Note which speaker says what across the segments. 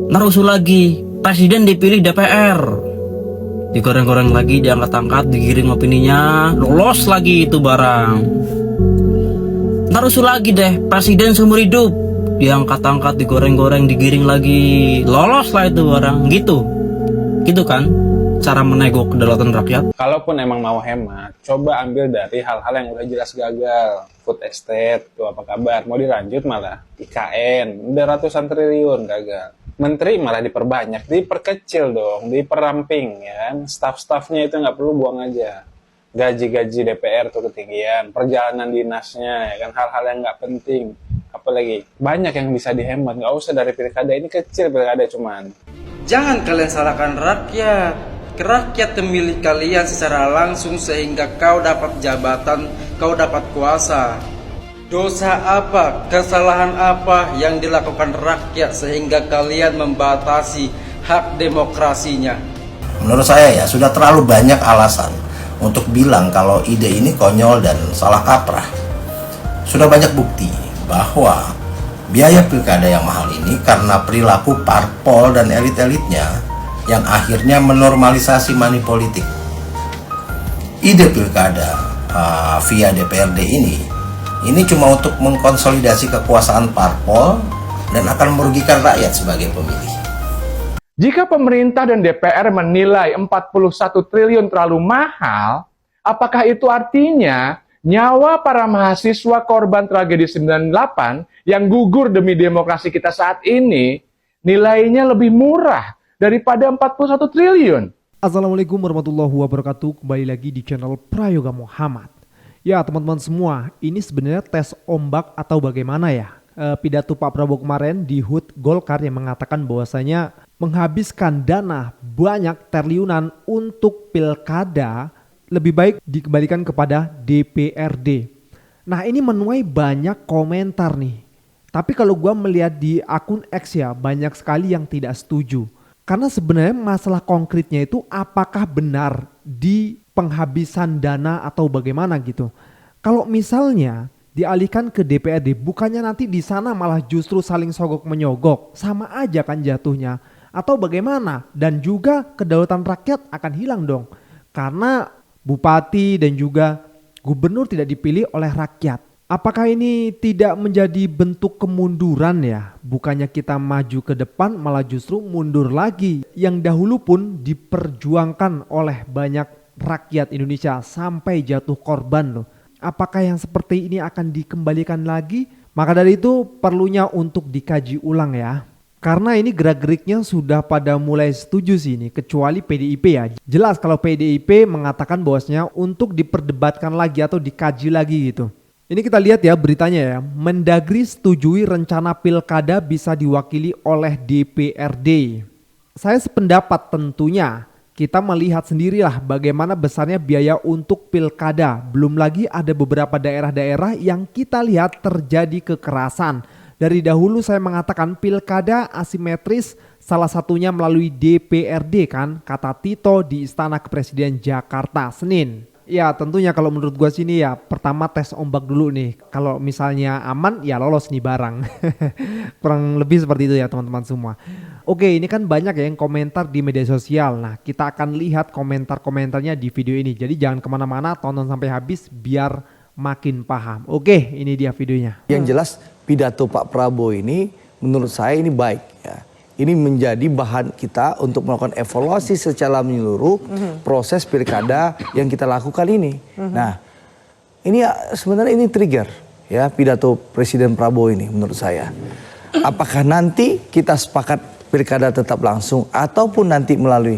Speaker 1: Narusu lagi, presiden dipilih DPR. Digoreng-goreng lagi, diangkat-angkat, digiring opininya, lolos lagi itu barang. Narusu lagi deh, presiden seumur hidup. Diangkat-angkat, digoreng-goreng, digiring lagi, lolos lah itu barang. Gitu kan cara menego kedaulatan rakyat.
Speaker 2: Kalaupun emang mau hemat, coba ambil dari hal-hal yang udah jelas gagal. Food estate, tuh apa kabar? Mau dilanjut malah IKN, udah ratusan triliun gagal. Menteri malah diperbanyak, diperkecil dong, diperamping ya. Staff-staffnya itu nggak perlu buang aja. Gaji-gaji DPR tuh ketinggian, perjalanan dinasnya, ya kan, hal-hal yang nggak penting. Apalagi banyak yang bisa dihemat, nggak usah dari pilkada, ini kecil pilkada cuman.
Speaker 3: Jangan kalian salahkan rakyat. Rakyat memilih kalian secara langsung sehingga kau dapat jabatan, kau dapat kuasa. Dosa apa, kesalahan apa yang dilakukan rakyat sehingga kalian membatasi hak demokrasinya?
Speaker 4: Menurut saya ya sudah terlalu banyak alasan untuk bilang kalau ide ini konyol dan salah kaprah. Sudah banyak bukti bahwa biaya pilkada yang mahal ini karena perilaku parpol dan elit-elitnya yang akhirnya menormalisasi money politik. Ide pilkada via DPRD ini cuma untuk mengkonsolidasi kekuasaan parpol dan akan merugikan rakyat sebagai pemilih.
Speaker 5: Jika pemerintah dan DPR menilai 41 triliun terlalu mahal, apakah itu artinya nyawa para mahasiswa korban tragedi 98 yang gugur demi demokrasi kita saat ini nilainya lebih murah daripada 41 triliun?
Speaker 6: Assalamualaikum warahmatullahi wabarakatuh. Kembali lagi di channel Prayoga Muhammad. Ya teman-teman semua, ini sebenarnya tes ombak atau bagaimana ya? Pidato Pak Prabowo kemarin di HUT Golkar yang mengatakan bahwasanya menghabiskan dana banyak triliunan untuk pilkada lebih baik dikembalikan kepada DPRD. Nah ini menuai banyak komentar nih. Tapi kalau gua melihat di akun X ya, banyak sekali yang tidak setuju. Karena sebenarnya masalah konkretnya itu apakah benar di penghabisan dana atau bagaimana gitu. Kalau misalnya dialihkan ke DPRD, bukannya nanti di sana malah justru saling sogok menyogok, sama aja kan jatuhnya. Atau bagaimana? Dan juga kedaulatan rakyat akan hilang dong. Karena bupati dan juga gubernur tidak dipilih oleh rakyat. Apakah ini tidak menjadi bentuk kemunduran ya? Bukannya kita maju ke depan malah justru mundur lagi. Yang dahulu pun diperjuangkan oleh banyak rakyat Indonesia sampai jatuh korban loh. Apakah yang seperti ini akan dikembalikan lagi? Maka dari itu perlunya untuk dikaji ulang ya. Karena ini gerak-geriknya sudah pada mulai setuju sih ini, kecuali PDIP ya. Jelas kalau PDIP mengatakan bahwasanya untuk diperdebatkan lagi atau dikaji lagi gitu. Ini kita lihat ya beritanya ya. Mendagri setujui rencana pilkada bisa diwakili oleh DPRD. Saya sependapat tentunya. Kita melihat sendirilah bagaimana besarnya biaya untuk pilkada. Belum lagi ada beberapa daerah-daerah yang kita lihat terjadi kekerasan. Dari dahulu saya mengatakan pilkada asimetris, salah satunya melalui DPRD kan, kata Tito di Istana Kepresiden Jakarta Senin. Ya tentunya kalau menurut gua sini ya pertama tes ombak dulu nih. Kalau misalnya aman ya lolos nih barang. Kurang lebih seperti itu ya teman-teman semua. Oke, ini kan banyak ya yang komentar di media sosial. Nah kita akan lihat komentar-komentarnya di video ini. Jadi jangan kemana-mana, tonton sampai habis biar makin paham. Oke, ini dia videonya.
Speaker 7: Yang jelas pidato Pak Prabowo ini menurut saya ini baik ya. Ini menjadi bahan kita untuk melakukan evaluasi secara menyeluruh proses pilkada yang kita lakukan ini. Nah, ini ya, sebenarnya ini trigger ya pidato Presiden Prabowo ini menurut saya. Apakah nanti kita sepakat pilkada tetap langsung ataupun nanti melalui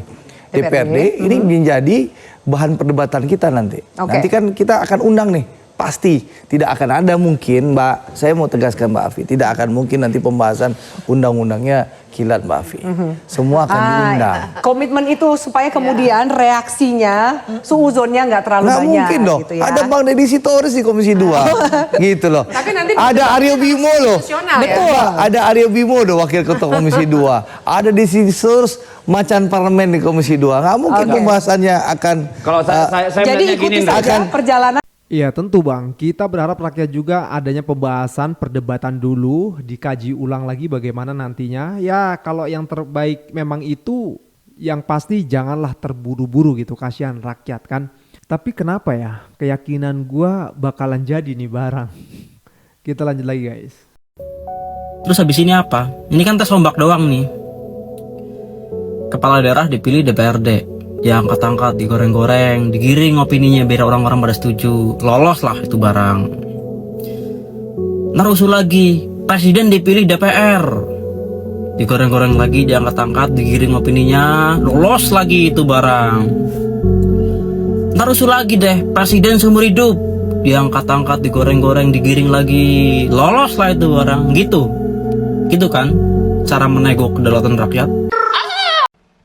Speaker 7: DPRD ini menjadi bahan perdebatan kita nanti. Nanti kan kita akan undang nih. Pasti tidak akan ada mungkin Mbak, saya mau tegaskan Mbak Afi, tidak akan mungkin nanti pembahasan undang-undangnya kilat Mbak Afi. Semua akan diundang.
Speaker 8: Komitmen itu supaya kemudian reaksinya, suuzonnya nggak terlalu banyak.
Speaker 7: Nggak mungkin dong,
Speaker 8: gitu ya.
Speaker 7: ada Bang Deddy Sitorus di Komisi 2. Gitu loh.
Speaker 8: Tapi nanti
Speaker 7: ada Aryo Bimo loh.
Speaker 8: Betul.
Speaker 7: Ada Aryo Bimo loh Wakil Ketua Komisi 2. Ada Deddy Sitorus Macan Parlemen di Komisi 2. Nggak mungkin pembahasannya akan...
Speaker 2: Kalau saya
Speaker 8: jadi
Speaker 2: melihatnya gini,
Speaker 8: ikuti saja perjalanan.
Speaker 6: Iya tentu Bang, kita berharap rakyat juga adanya pembahasan, perdebatan dulu, dikaji ulang lagi bagaimana nantinya. Ya kalau yang terbaik memang itu, yang pasti janganlah terburu-buru gitu, kasihan rakyat kan. Tapi kenapa ya, keyakinan gua bakalan jadi nih barang. Kita lanjut lagi guys.
Speaker 1: Terus habis ini apa? Ini kan tes ombak doang nih. Kepala daerah dipilih DPRD, diangkat-angkat, digoreng-goreng, digiring opininya biar orang-orang pada setuju, lolos lah itu barang. Ntar usul lagi, presiden dipilih DPR, digoreng-goreng lagi, diangkat-angkat, digiring opininya, lolos lagi itu barang. Ntar usul lagi deh, presiden seumur hidup, diangkat-angkat, digoreng-goreng, digiring lagi, lolos lah itu barang. Gitu kan cara menego kedaulatan rakyat.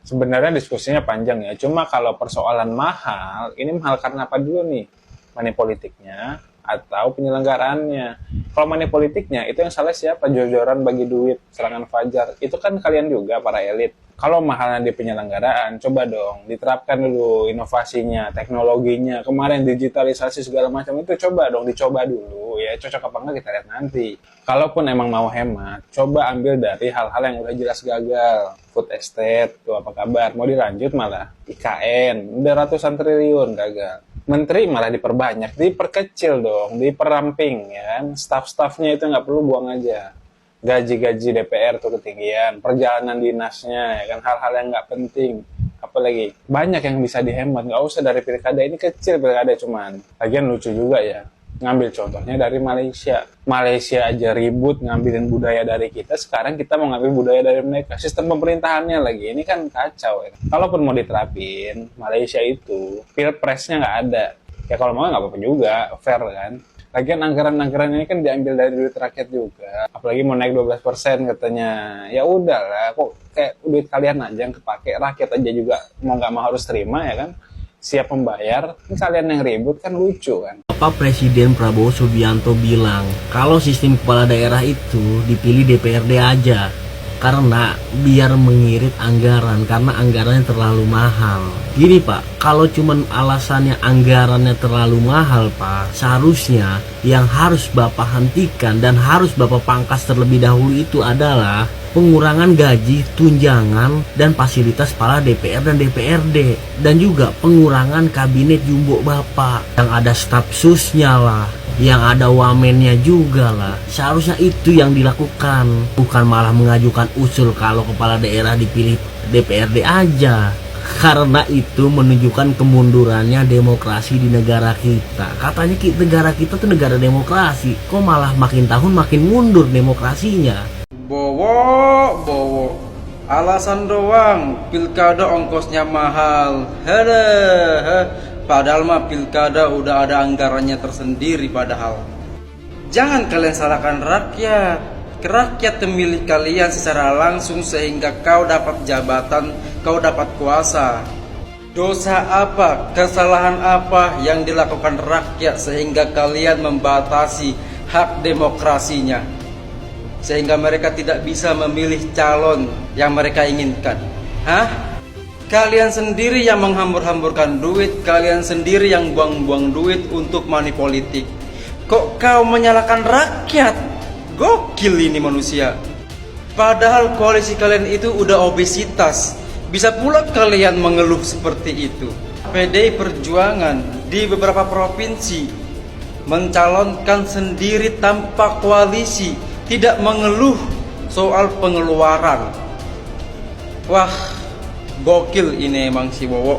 Speaker 2: Sebenarnya diskusinya panjang ya, cuma kalau persoalan mahal, ini mahal karena apa dulu nih? Money politiknya atau penyelenggaraannya? Kalau money politiknya, itu yang salah siapa? Jor-joran bagi duit, serangan fajar. Itu kan kalian juga, para elit. Kalau mahalnya di penyelenggaraan, coba dong diterapkan dulu inovasinya, teknologinya. Kemarin digitalisasi segala macam itu coba dong, dicoba dulu ya. Cocok apa enggak kita lihat nanti. Kalaupun emang mau hemat, coba ambil dari hal-hal yang udah jelas gagal. Food estate, tuh apa kabar? Mau dilanjut malah IKN, udah ratusan triliun gagal. Menteri malah diperbanyak, diperkecil dong, diperamping ya kan. Staff-staffnya itu nggak perlu buang aja. Gaji-gaji DPR tuh ketinggian, perjalanan dinasnya ya kan, hal-hal yang nggak penting. Apalagi banyak yang bisa dihemat, nggak usah dari pilkada, ini kecil pilkada cuman. Lagian lucu juga ya, ngambil contohnya dari Malaysia. Malaysia aja ribut ngambilin budaya dari kita, sekarang kita mau ngambil budaya dari mereka. Sistem pemerintahannya lagi, ini kan kacau ya. Kalaupun mau diterapin, Malaysia itu pilpresnya nggak ada. Ya kalau mau nggak apa-apa juga, fair kan. Lagian anggaran-anggaran ini kan diambil dari duit rakyat juga. Apalagi mau naik 12% katanya. Ya udahlah, kok kayak duit kalian aja yang kepake, rakyat aja juga mau nggak mau harus terima ya kan. Siap membayar, ini kalian yang ribut kan lucu kan.
Speaker 9: Bapak Presiden Prabowo Subianto bilang kalau sistem kepala daerah itu dipilih DPRD aja karena biar mengirit anggaran, karena anggarannya terlalu mahal. Gini Pak, kalau cuman alasannya anggarannya terlalu mahal Pak, seharusnya yang harus Bapak hentikan dan harus Bapak pangkas terlebih dahulu itu adalah pengurangan gaji, tunjangan, dan fasilitas para DPR dan DPRD. Dan juga pengurangan kabinet jumbo Bapak. Yang ada staf susnya lah, yang ada wamennya juga lah. Seharusnya itu yang dilakukan. Bukan malah mengajukan usul kalau kepala daerah dipilih DPRD aja. Karena itu menunjukkan kemundurannya demokrasi di negara kita. Katanya negara kita tuh negara demokrasi, kok malah makin tahun makin mundur demokrasinya.
Speaker 3: Bowo, alasan doang, pilkada ongkosnya mahal. Padahal mah pilkada udah ada anggarannya tersendiri padahal. Jangan kalian salahkan rakyat. Rakyat memilih kalian secara langsung sehingga kau dapat jabatan, kau dapat kuasa. Dosa apa, kesalahan apa yang dilakukan rakyat sehingga kalian membatasi hak demokrasinya, sehingga mereka tidak bisa memilih calon yang mereka inginkan? Kalian sendiri yang menghambur-hamburkan duit, kalian sendiri yang buang-buang duit untuk money politik. Kok kau menyalahkan rakyat? Gokil ini manusia. Padahal koalisi kalian itu udah obesitas. Bisa pula kalian mengeluh seperti itu. PDI Perjuangan di beberapa provinsi mencalonkan sendiri tanpa koalisi, tidak mengeluh soal pengeluaran. Wah, gokil ini emang si Bowo.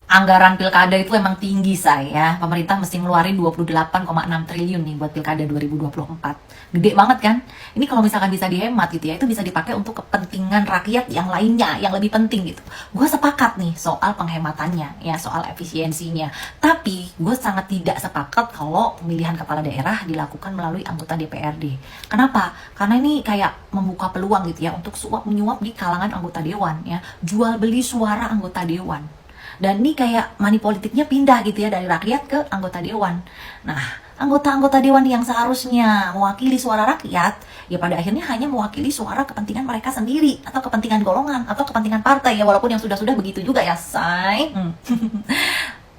Speaker 10: Anggaran pilkada itu emang tinggi saya. Pemerintah mesti ngeluarin 28,6 triliun nih buat pilkada 2024. Gede banget kan? Ini kalau misalkan bisa dihemat gitu ya, itu bisa dipakai untuk kepentingan rakyat yang lainnya, yang lebih penting gitu. Gue sepakat nih soal penghematannya, ya soal efisiensinya. Tapi gue sangat tidak sepakat kalau pemilihan kepala daerah dilakukan melalui anggota DPRD. Kenapa? Karena ini kayak membuka peluang gitu ya untuk suap menyuap di kalangan anggota dewan ya, jual beli suara anggota dewan. Dan ini kayak money politiknya pindah gitu ya dari rakyat ke anggota dewan. Nah, anggota-anggota dewan yang seharusnya mewakili suara rakyat, ya pada akhirnya hanya mewakili suara kepentingan mereka sendiri, atau kepentingan golongan, atau kepentingan partai ya, walaupun yang sudah-sudah begitu juga ya, say.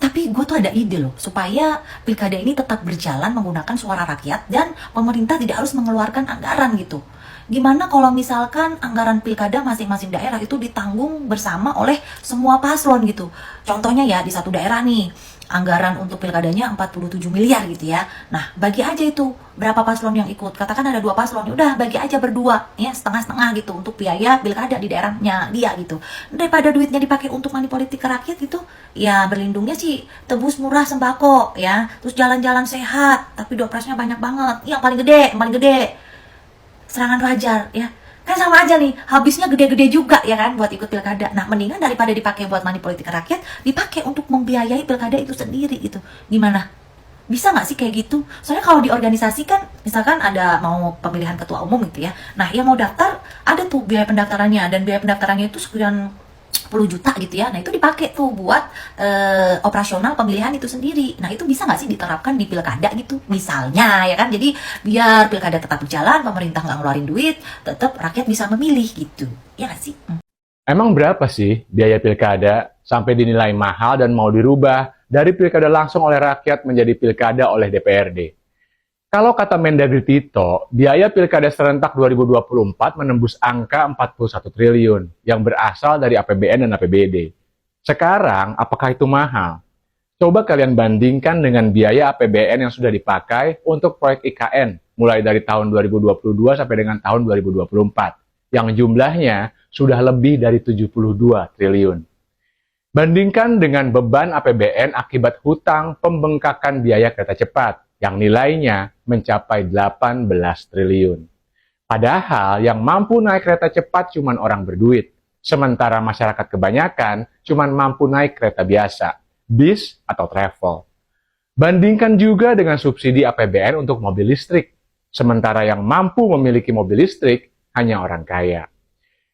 Speaker 10: Tapi gue tuh ada ide loh, supaya pilkada ini tetap berjalan menggunakan suara rakyat dan pemerintah tidak harus mengeluarkan anggaran gitu. Gimana kalau misalkan anggaran pilkada masing-masing daerah itu ditanggung bersama oleh semua paslon gitu. Contohnya ya di satu daerah nih, anggaran untuk pilkadanya 47 miliar gitu ya. Nah, bagi aja itu berapa paslon yang ikut. Katakan ada 2 paslon, udah bagi aja berdua ya, setengah-setengah gitu untuk biaya pilkada di daerahnya dia gitu. Daripada duitnya dipakai untuk money politik ke rakyat gitu, ya berlindungnya sih tebus murah sembako ya, terus jalan-jalan sehat, tapi dopresnya banyak banget. Yang paling gede serangan fajar ya. Kan sama aja nih, habisnya gede-gede juga ya kan buat ikut pilkada. Nah, mendingan daripada dipakai buat money politik rakyat, dipakai untuk membiayai pilkada itu sendiri gitu. Gimana? Bisa nggak sih kayak gitu? Soalnya kalau di organisasi kan, misalkan ada mau pemilihan ketua umum gitu ya. Nah, yang mau daftar, ada tuh biaya pendaftarannya. Dan biaya pendaftarannya itu sekian 10 juta gitu ya. Nah, itu dipakai tuh buat operasional pemilihan itu sendiri. Nah, itu bisa nggak sih diterapkan di pilkada gitu? Misalnya ya kan, jadi biar pilkada tetap berjalan, pemerintah nggak ngeluarin duit, tetap rakyat bisa memilih gitu. Ya nggak sih?
Speaker 5: Emang berapa sih biaya pilkada sampai dinilai mahal dan mau dirubah dari pilkada langsung oleh rakyat menjadi pilkada oleh DPRD? Kalau kata Mendagri Tito, biaya pilkada serentak 2024 menembus angka 41 triliun yang berasal dari APBN dan APBD. Sekarang, apakah itu mahal? Coba kalian bandingkan dengan biaya APBN yang sudah dipakai untuk proyek IKN mulai dari tahun 2022 sampai dengan tahun 2024, yang jumlahnya sudah lebih dari 72 triliun. Bandingkan dengan beban APBN akibat hutang pembengkakan biaya kereta cepat, yang nilainya mencapai 18 triliun. Padahal yang mampu naik kereta cepat cuma orang berduit, sementara masyarakat kebanyakan cuma mampu naik kereta biasa, bis atau travel. Bandingkan juga dengan subsidi APBN untuk mobil listrik, sementara yang mampu memiliki mobil listrik hanya orang kaya.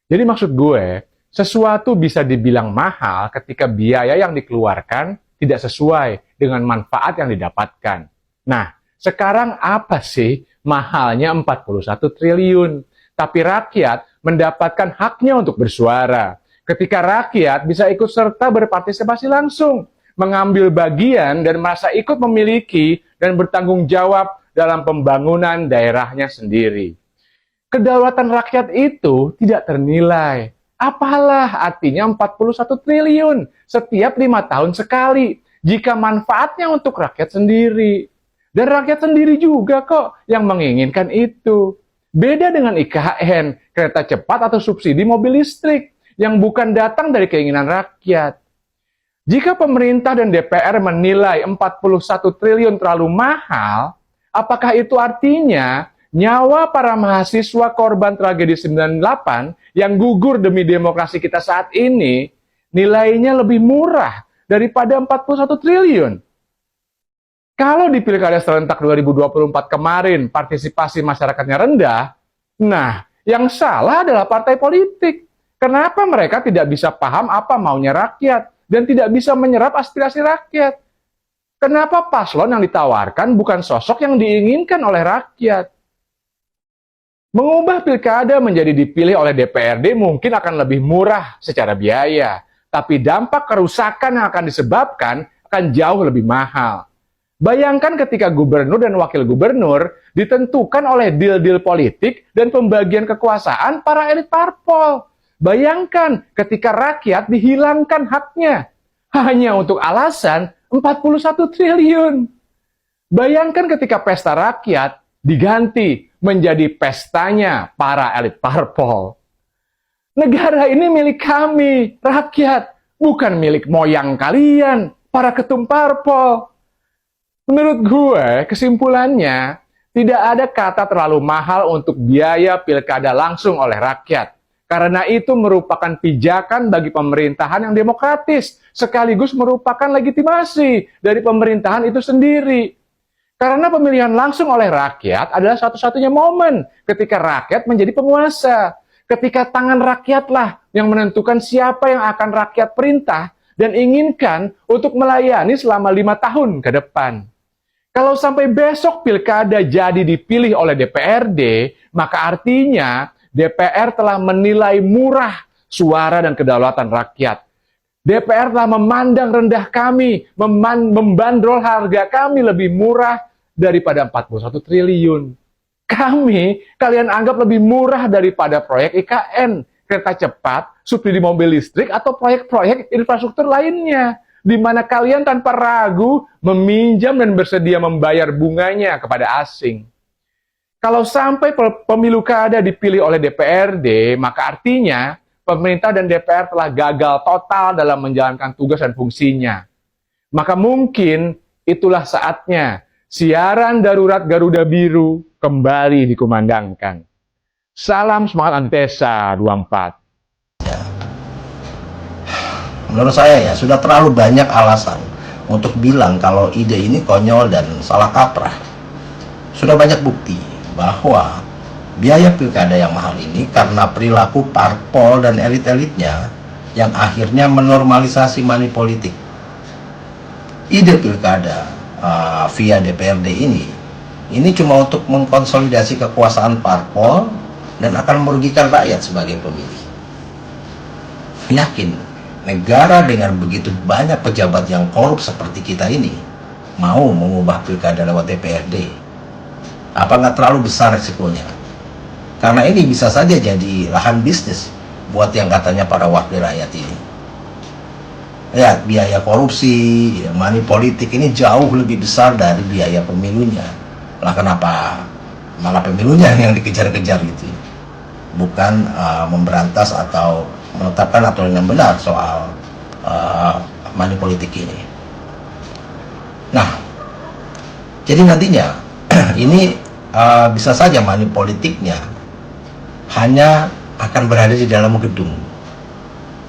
Speaker 5: Jadi maksud gue, sesuatu bisa dibilang mahal ketika biaya yang dikeluarkan tidak sesuai dengan manfaat yang didapatkan. Nah, sekarang apa sih mahalnya 41 triliun? Tapi rakyat mendapatkan haknya untuk bersuara. Ketika rakyat bisa ikut serta berpartisipasi langsung, mengambil bagian dan merasa ikut memiliki dan bertanggung jawab dalam pembangunan daerahnya sendiri. Kedaulatan rakyat itu tidak ternilai. Apalah artinya 41 triliun setiap 5 tahun sekali jika manfaatnya untuk rakyat sendiri. Dan rakyat sendiri juga kok yang menginginkan itu. Beda dengan IKN, kereta cepat atau subsidi mobil listrik, yang bukan datang dari keinginan rakyat. Jika pemerintah dan DPR menilai 41 triliun terlalu mahal, apakah itu artinya nyawa para mahasiswa korban tragedi 98 yang gugur demi demokrasi kita saat ini, nilainya lebih murah daripada 41 triliun? Kalau di Pilkada serentak 2024 kemarin partisipasi masyarakatnya rendah, nah yang salah adalah partai politik. Kenapa mereka tidak bisa paham apa maunya rakyat dan tidak bisa menyerap aspirasi rakyat? Kenapa paslon yang ditawarkan bukan sosok yang diinginkan oleh rakyat? Mengubah pilkada menjadi dipilih oleh DPRD mungkin akan lebih murah secara biaya, tapi dampak kerusakan yang akan disebabkan akan jauh lebih mahal. Bayangkan ketika gubernur dan wakil gubernur ditentukan oleh deal-deal politik dan pembagian kekuasaan para elit parpol. Bayangkan ketika rakyat dihilangkan haknya hanya untuk alasan 41 triliun. Bayangkan ketika pesta rakyat diganti menjadi pestanya para elit parpol. Negara ini milik kami, rakyat, bukan milik moyang kalian, para ketum parpol. Menurut gue, kesimpulannya, tidak ada kata terlalu mahal untuk biaya pilkada langsung oleh rakyat. Karena itu merupakan pijakan bagi pemerintahan yang demokratis, sekaligus merupakan legitimasi dari pemerintahan itu sendiri. Karena pemilihan langsung oleh rakyat adalah satu-satunya momen ketika rakyat menjadi penguasa. Ketika tangan rakyatlah yang menentukan siapa yang akan rakyat perintah dan inginkan untuk melayani selama 5 tahun ke depan. Kalau sampai besok pilkada jadi dipilih oleh DPRD, maka artinya DPR telah menilai murah suara dan kedaulatan rakyat. DPR telah memandang rendah kami, membandrol harga kami lebih murah daripada 41 triliun. Kalian anggap lebih murah daripada proyek IKN, kereta cepat, subsidi mobil listrik, atau proyek-proyek infrastruktur lainnya, di mana kalian tanpa ragu meminjam dan bersedia membayar bunganya kepada asing. Kalau sampai pemilu kada dipilih oleh DPRD, maka artinya pemerintah dan DPR telah gagal total dalam menjalankan tugas dan fungsinya. Maka mungkin itulah saatnya siaran darurat Garuda Biru kembali dikumandangkan. Salam semangat Antesa 24.
Speaker 4: Menurut saya ya, sudah terlalu banyak alasan untuk bilang kalau ide ini konyol dan salah kaprah. Sudah banyak bukti bahwa biaya pilkada yang mahal ini karena perilaku parpol dan elit-elitnya yang akhirnya menormalisasi money politik. Ide pilkada via DPRD ini cuma untuk mengkonsolidasi kekuasaan parpol dan akan merugikan rakyat sebagai pemilih. Yakin negara dengan begitu banyak pejabat yang korup seperti kita ini mau mengubah pilkada lewat DPRD? Apa nggak terlalu besar resikonya? Karena ini bisa saja jadi lahan bisnis buat yang katanya para wakil rakyat ini. Ya, biaya korupsi, money politik ini jauh lebih besar dari biaya pemilunya. Lah kenapa malah pemilunya yang dikejar-kejar gitu? Bukan memberantas atau menetapkan aturan yang benar soal money politik ini. Nah, jadi nantinya ini bisa saja money politiknya hanya akan berada di dalam gedung.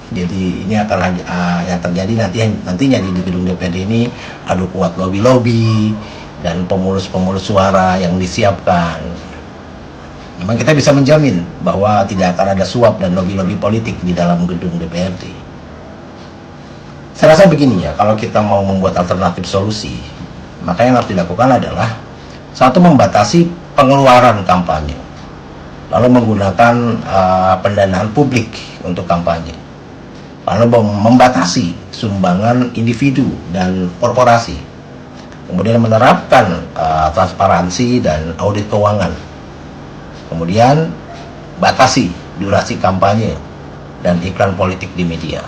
Speaker 4: Jadi ini akan yang terjadi nantinya di gedung DPRD ini adu kuat lobby-lobby dan pemulus-pemulus suara yang disiapkan. Memang kita bisa menjamin bahwa tidak akan ada suap dan lobby-lobby politik di dalam gedung DPRD. Saya rasa begini ya, kalau kita mau membuat alternatif solusi, maka yang harus dilakukan adalah satu, membatasi pengeluaran kampanye, lalu menggunakan pendanaan publik untuk kampanye, lalu membatasi sumbangan individu dan korporasi, kemudian menerapkan transparansi dan audit keuangan, kemudian batasi durasi kampanye dan iklan politik di media,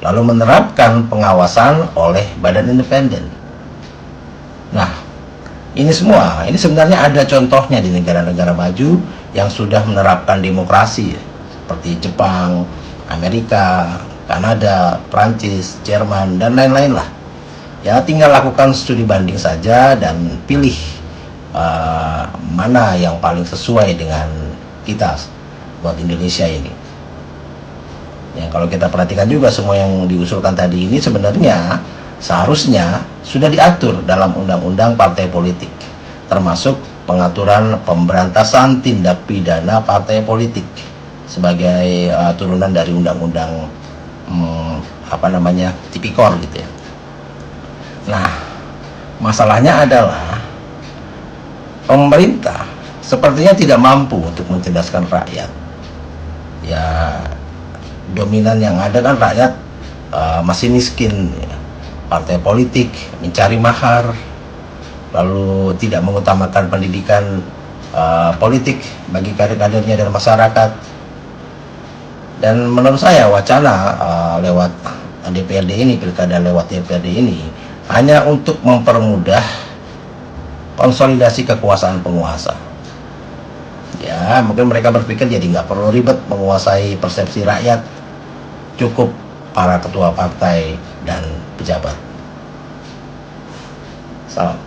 Speaker 4: lalu menerapkan pengawasan oleh badan independen. Nah, ini sebenarnya ada contohnya di negara-negara maju yang sudah menerapkan demokrasi seperti Jepang, Amerika, Kanada, Prancis, Jerman, dan lain-lain lah. Ya, tinggal lakukan studi banding saja dan pilih mana yang paling sesuai dengan kita buat Indonesia ini. Ya, kalau kita perhatikan juga semua yang diusulkan tadi ini sebenarnya seharusnya sudah diatur dalam undang-undang partai politik, termasuk pengaturan pemberantasan tindak pidana partai politik sebagai turunan dari undang-undang tipikor gitu ya. Nah, masalahnya adalah pemerintah sepertinya tidak mampu untuk mencerdaskan rakyat. Ya, dominan yang ada kan rakyat masih miskin ya. Partai politik mencari mahar, lalu tidak mengutamakan pendidikan politik bagi kader-kadernya dan masyarakat. Dan menurut saya wacana lewat DPRD ini, pilkada lewat DPRD ini hanya untuk mempermudah konsolidasi kekuasaan penguasa. Ya, mungkin mereka berpikir jadi nggak perlu ribet menguasai persepsi rakyat, cukup para ketua partai dan pejabat. Salam.